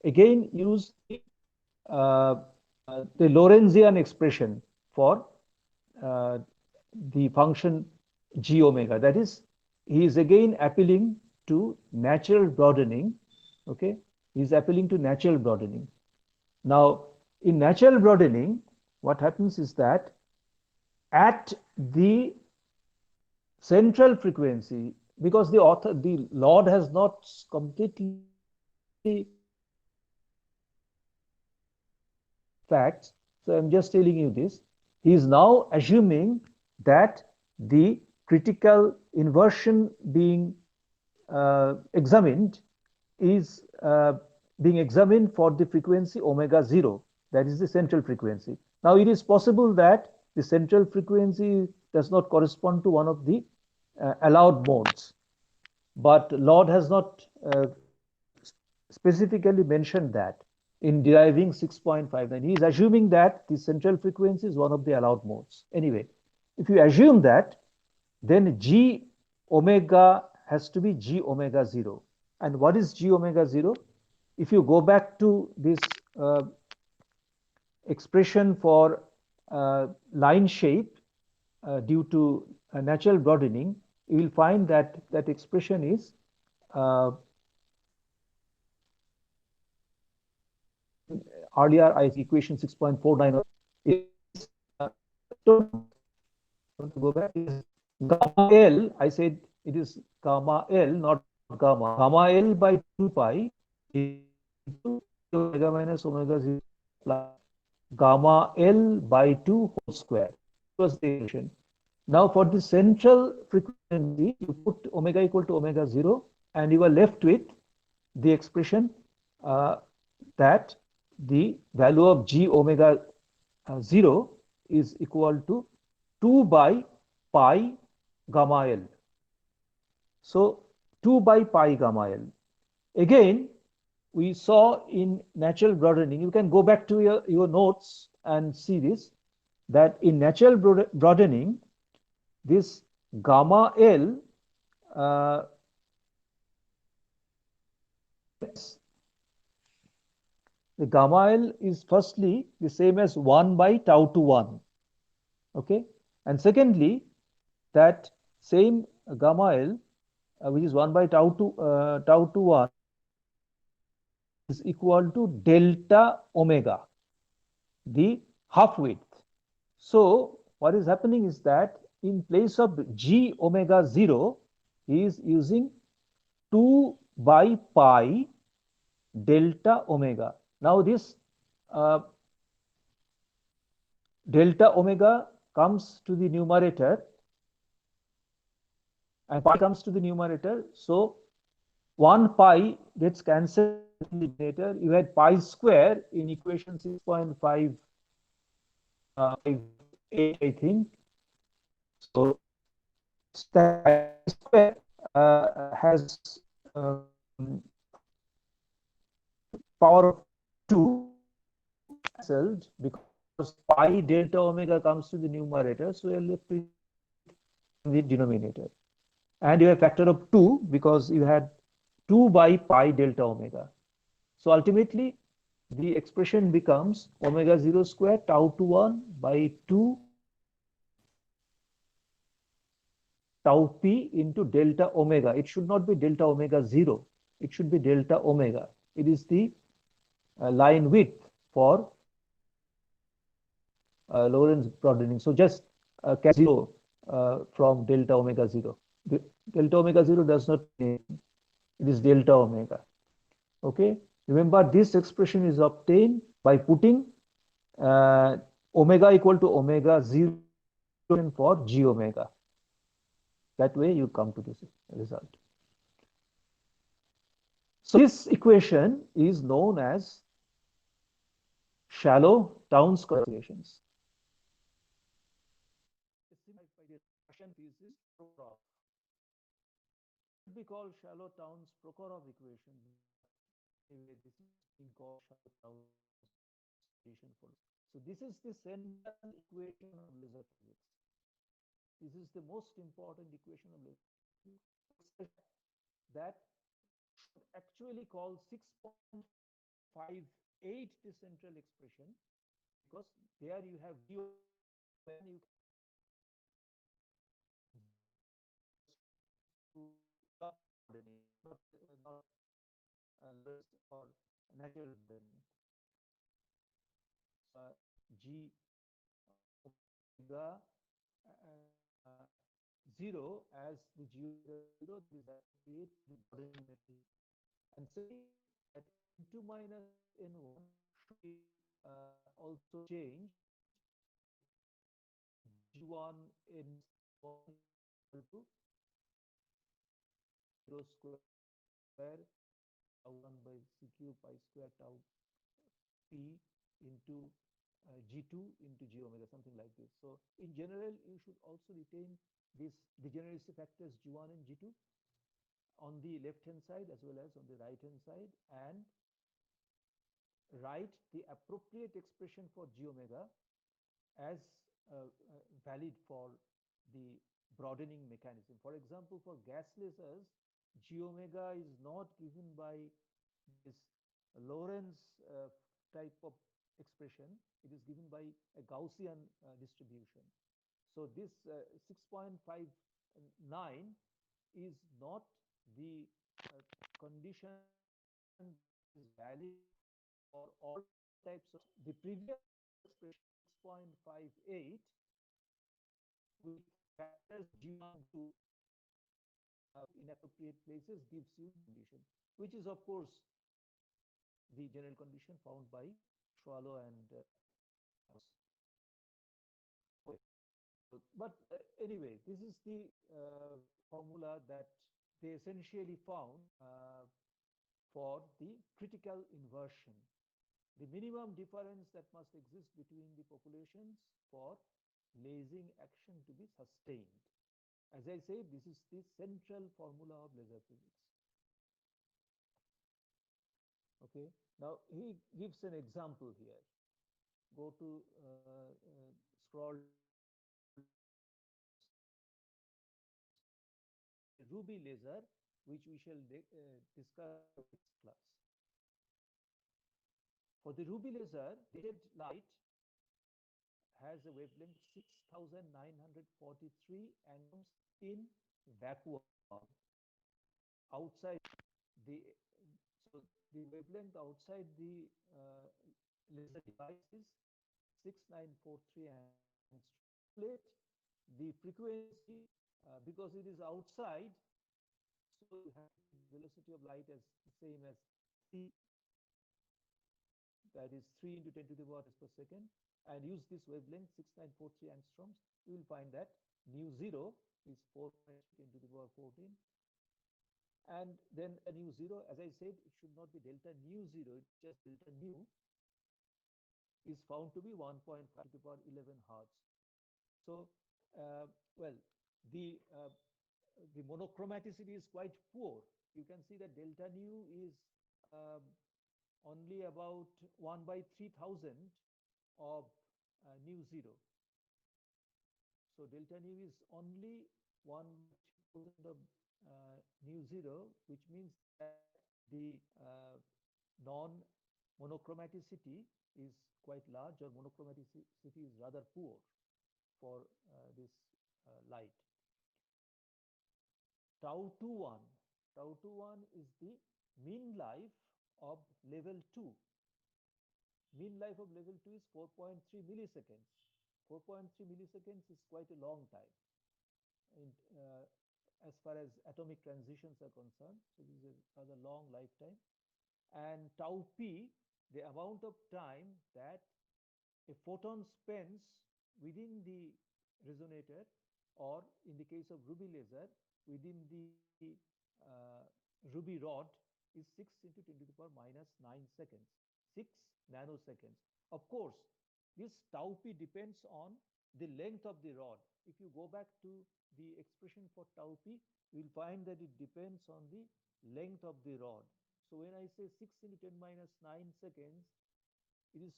again use uh, the Lorentzian expression for uh, the function g omega. That is, he is again appealing to natural broadening. Okay, he is appealing to natural broadening. Now, in natural broadening, what happens is that at the central frequency, because the Lord has not completely facts, so I'm just telling you this. He is now assuming that the critical inversion being examined is being examined for the frequency omega 0, that is the central frequency. Now, it is possible that the central frequency does not correspond to one of the allowed modes, but Lord has not specifically mentioned that in deriving 6.59. He is assuming that the central frequency is one of the allowed modes. Anyway, if you assume that, then G omega has to be G omega 0. And what is G omega 0? If you go back to this expression for line shape due to natural broadening, you will find that that expression is earlier I equation 6.49 is go back is gamma L. I said it is gamma L, not gamma. Gamma L by 2 pi into omega minus omega 0 plus gamma L by 2 whole square. That was the equation. Now for the central frequency, you put omega equal to omega 0 and you are left with the expression uh, that the value of G omega 0 is equal to 2 by pi gamma L. So 2 by pi gamma L. Again, we saw in natural broadening, you can go back to your notes and see this, that in natural broadening, this gamma L the gamma L is firstly the same as 1 by tau to 1. Okay. And secondly, that same gamma L, which is 1 by tau to 1, is equal to delta omega, the half width. So what is happening is that in place of G omega 0, he is using 2 by pi delta omega. Now this uh, delta omega comes to the numerator and pi comes to the numerator. So 1 pi gets cancelled in the denominator. You had pi square in equation 6.58, I think. So pi square has power of 2 cancelled because pi delta omega comes to the numerator. So you're left with the denominator. And you have factor of 2 because you had 2 by pi delta omega. So ultimately, the expression becomes omega 0 square tau to 1 by 2 tau p into delta omega. It should not be delta omega 0. It should be delta omega. It is the line width for Lorentz broadening. So just cancel 0 from delta omega 0. The delta omega 0 does not mean it is delta omega. Okay. Remember, this expression is obtained by putting omega equal to omega 0 for g omega. That way you come to this result. So this equation is known as shallow Towns equations. Russian thesis should be called shallow Towns Prokhorov equation. Anyway, this is being called shallow Towns equation for. So this is the central equation of laser physics. This is the most important equation of laser physics that should actually call 6.59 6.58 the central expression, because there you have G omega and you can to Lorentz broadening, not Lorentz or natural broadening. So G omega 0 as the G omega 0, that is appropriate to the broadening mechanism. And saying that N2 minus N1 should be also changed to G1 N1 is equal to 0 square tau 1 by C cube pi square tau P into G2 into G omega, something like this. So in general, you should also retain this degeneracy factors G1 and G2 on the left hand side as well as on the right hand side, and write the appropriate expression for G omega as valid for the broadening mechanism. For example, for gas lasers, G omega is not given by this Lorentz type of expression. It is given by a Gaussian distribution. So this 6.59 is not the condition that is valid for all types of the previous expression 6.58 with factors G1 G2 in appropriate places gives you condition, which is of course the general condition found by Swallow and okay. But anyway, this is the formula that they essentially found for the critical inversion. The minimum difference that must exist between the populations for lasing action to be sustained. As I said, this is the central formula of laser physics. Okay, now he gives an example here. Go to scroll Ruby laser, which we shall discuss in the next class. For the Ruby laser, directed light has a wavelength 6,943 angstroms in vacuum outside the, so the wavelength outside the laser device is 6943 angstroms. The frequency, because it is outside, so you have to take velocity of light as the same as c, that is 3 into 10 to the power per second, and use this wavelength 6943 angstroms. You will find that nu 0 is 4.10 to the power 14. And then a nu 0, as I said, it should not be delta nu 0, it's just delta nu, is found to be 1.5 to the power 11 hertz. So, well, the monochromaticity is quite poor. You can see that delta nu is only about 1 by 3000 of nu 0. So delta nu is only 1 by 3000 of nu 0, which means that the non-monochromaticity is quite large, or monochromaticity is rather poor for this light. Tau 21. Tau 21 is the mean life of level 2. Mean life of level 2 is 4.3 milliseconds. 4.3 milliseconds is quite a long time in, as far as atomic transitions are concerned. So this is a rather long lifetime. And tau p, the amount of time that a photon spends within the resonator, or in the case of Ruby laser, within the Ruby rod, is 6 into 10 to the power minus 9 seconds, 6 nanoseconds. Of course, this tau p depends on the length of the rod. If you go back to the expression for tau p, you will find that it depends on the length of the rod. So when I say 6 into 10 minus 9 seconds, it is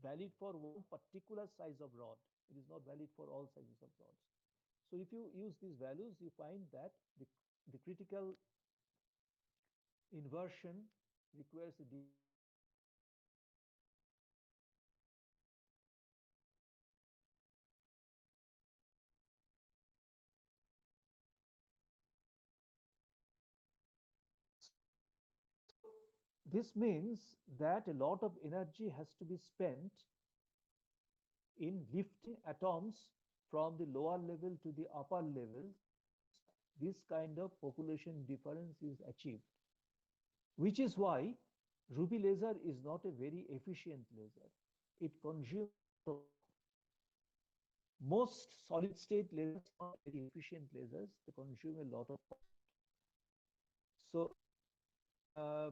valid for one particular size of rod. It is not valid for all sizes of rods. So if you use these values, you find that the critical inversion requires a This means that a lot of energy has to be spent in lifting atoms from the lower level to the upper level, this kind of population difference is achieved, which is why ruby laser is not a very efficient laser. It consumes most solid state lasers are very efficient lasers. They consume a lot of power. So uh,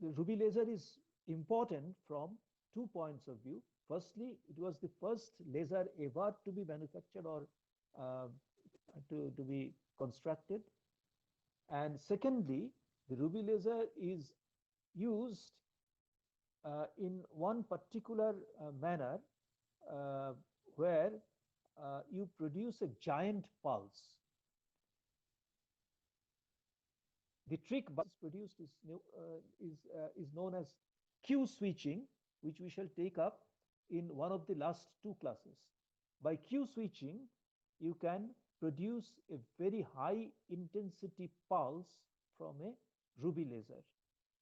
the ruby laser is important from 2 points of view. Firstly, it was the first laser ever to be manufactured or uh, to be constructed. And secondly, the ruby laser is used in one particular manner uh, where you produce a giant pulse. The trick by produced is known as Q switching, which we shall take up in one of the last two classes. By Q switching, you can produce a very high intensity pulse from a ruby laser.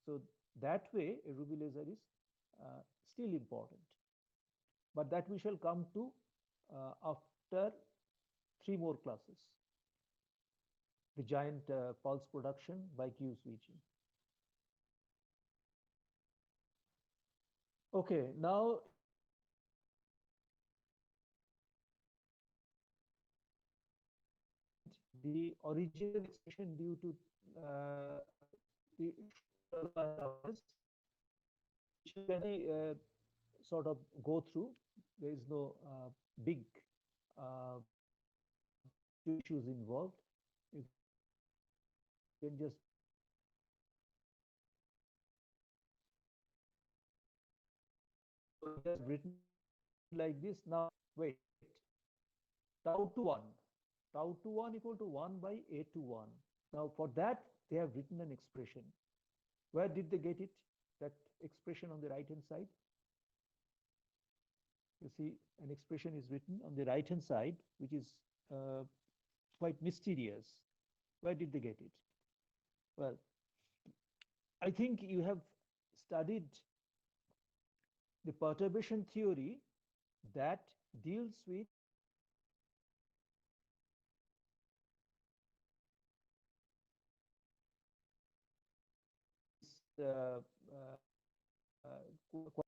So that way, a ruby laser is still important. But that we shall come to after three more classes. The giant pulse production by Q switching. Okay, now the original expression due to the which can sort of go through. There is no big uh, issues involved. You can just written like this. Now wait, tau to 1. Tau to 1 equal to 1 by A to 1. Now for that, they have written an expression. Where did they get it? That expression on the right hand side. You see an expression is written on the right hand side, which is quite mysterious. Where did they get it? Well, I think you have studied the perturbation theory that deals with uh, uh,